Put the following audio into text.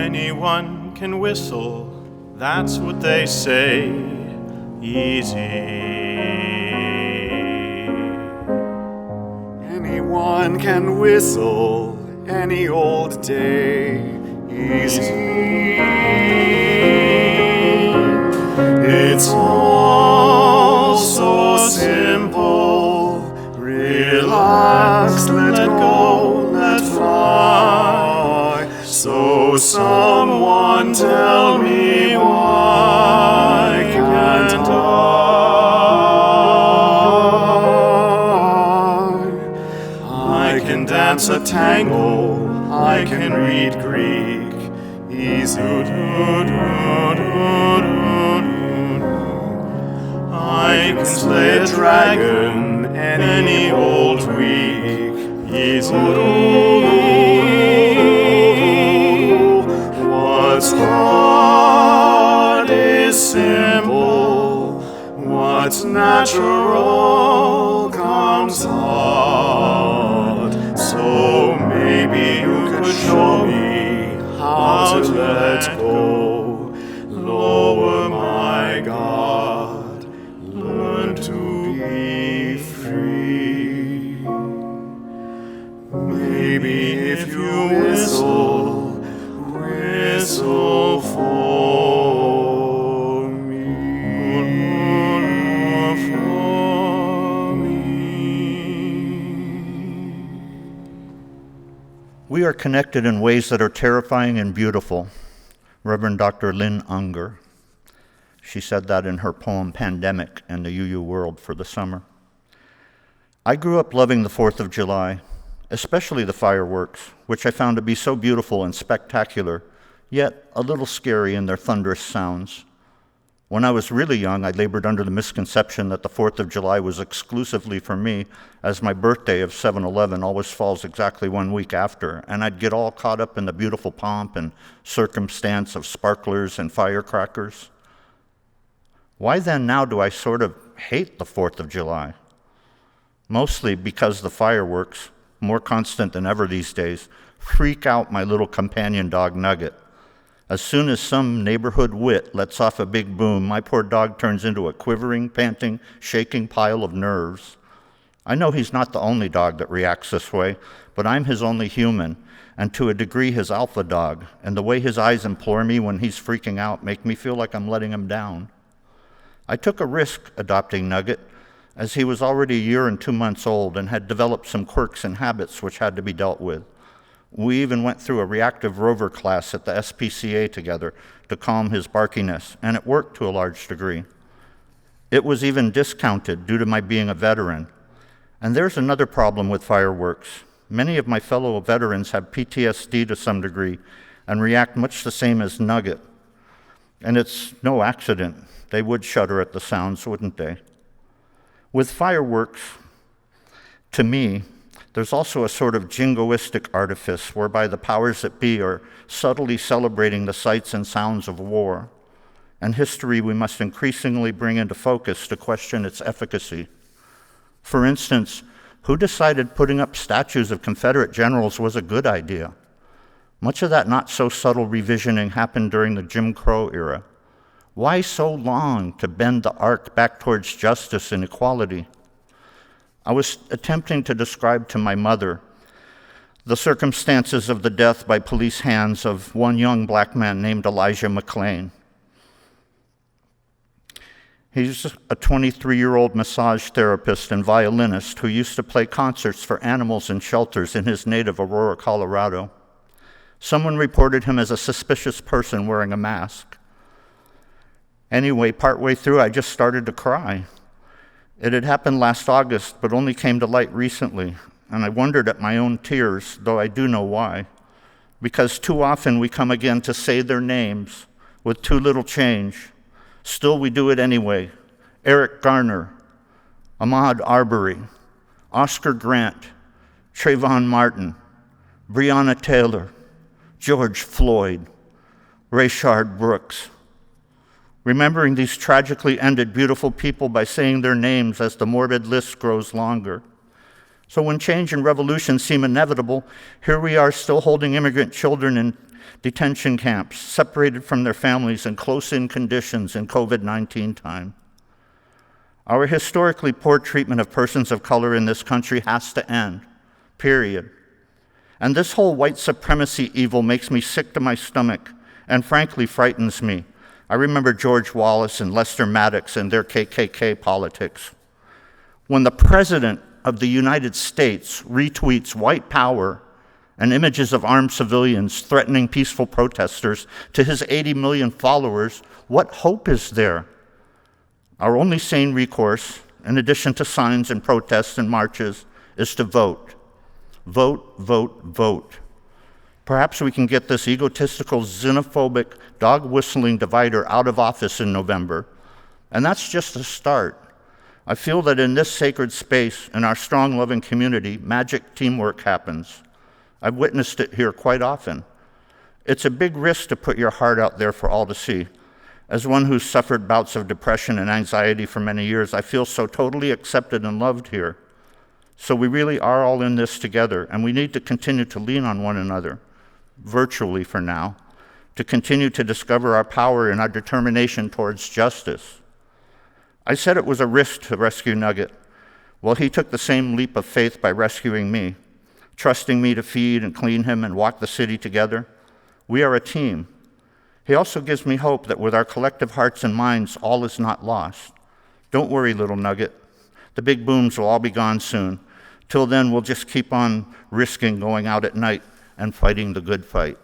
Anyone can whistle, that's what they say. Easy. Anyone can whistle any old day. Easy. It's all so simple. Relax, let go, let fly. So someone tell me why can't I can dance a tango, I can read Greek, easy. I can slay a dragon any old week, easy. What's hard is simple, what's natural comes hard. So maybe you could show me how to let go, lower my guard, learn to be free. Maybe if you whistle for me. We are connected in ways that are terrifying and beautiful. Reverend Dr. Lynn Unger. She said that in her poem Pandemic in the UU World for the summer. I grew up loving the 4th of July, especially the fireworks, which I found to be so beautiful and spectacular, yet a little scary in their thunderous sounds. When I was really young, I labored under the misconception that the 4th of July was exclusively for me, as my birthday of 7/11 always falls exactly 1 week after, and I'd get all caught up in the beautiful pomp and circumstance of sparklers and firecrackers. Why then now do I sort of hate the 4th of July? Mostly because the fireworks, more constant than ever these days, freak out my little companion dog Nugget. As soon as some neighborhood wit lets off a big boom, my poor dog turns into a quivering, panting, shaking pile of nerves. I know he's not the only dog that reacts this way, but I'm his only human, and to a degree his alpha dog, and the way his eyes implore me when he's freaking out make me feel like I'm letting him down. I took a risk adopting Nugget, as he was already a year and 2 months old and had developed some quirks and habits which had to be dealt with. We even went through a reactive rover class at the SPCA together to calm his barkiness, and it worked to a large degree. It was even discounted due to my being a veteran. And there's another problem with fireworks. Many of my fellow veterans have PTSD to some degree and react much the same as Nugget. And it's no accident. They would shudder at the sounds, wouldn't they? With fireworks, to me, there's also a sort of jingoistic artifice whereby the powers that be are subtly celebrating the sights and sounds of war, and history we must increasingly bring into focus to question its efficacy. For instance, who decided putting up statues of Confederate generals was a good idea? Much of that not so subtle revisioning happened during the Jim Crow era. Why so long to bend the arc back towards justice and equality? I was attempting to describe to my mother the circumstances of the death by police hands of one young black man named Elijah McClain. He's a 23-year-old massage therapist and violinist who used to play concerts for animals in shelters in his native Aurora, Colorado. Someone reported him as a suspicious person wearing a mask. Anyway, partway through, I just started to cry. It had happened last August, but only came to light recently, and I wondered at my own tears, though I do know why. Because too often we come again to say their names with too little change. Still, we do it anyway. Eric Garner, Ahmaud Arbery, Oscar Grant, Trayvon Martin, Breonna Taylor, George Floyd, Rayshard Brooks. Remembering these tragically ended beautiful people by saying their names as the morbid list grows longer. So when change and revolution seem inevitable, here we are still holding immigrant children in detention camps, separated from their families in close-in conditions in COVID-19 time. Our historically poor treatment of persons of color in this country has to end, period. And this whole white supremacy evil makes me sick to my stomach and frankly frightens me. I remember George Wallace and Lester Maddox and their KKK politics. When the President of the United States retweets white power and images of armed civilians threatening peaceful protesters to his 80 million followers, what hope is there? Our only sane recourse, in addition to signs and protests and marches, is to vote. Vote, vote, vote. Perhaps we can get this egotistical, xenophobic, dog-whistling divider out of office in November. And that's just a start. I feel that in this sacred space, in our strong, loving community, magic teamwork happens. I've witnessed it here quite often. It's a big risk to put your heart out there for all to see. As one who's suffered bouts of depression and anxiety for many years, I feel so totally accepted and loved here. So we really are all in this together, and we need to continue to lean on one another, virtually for now, to continue to discover our power and our determination towards justice. I said it was a risk to rescue Nugget. Well, he took the same leap of faith by rescuing me, trusting me to feed and clean him and walk the city together. We are a team. He also gives me hope that with our collective hearts and minds, all is not lost. Don't worry, little Nugget. The big booms will all be gone soon. Till then, we'll just keep on risking going out at night and fighting the good fight.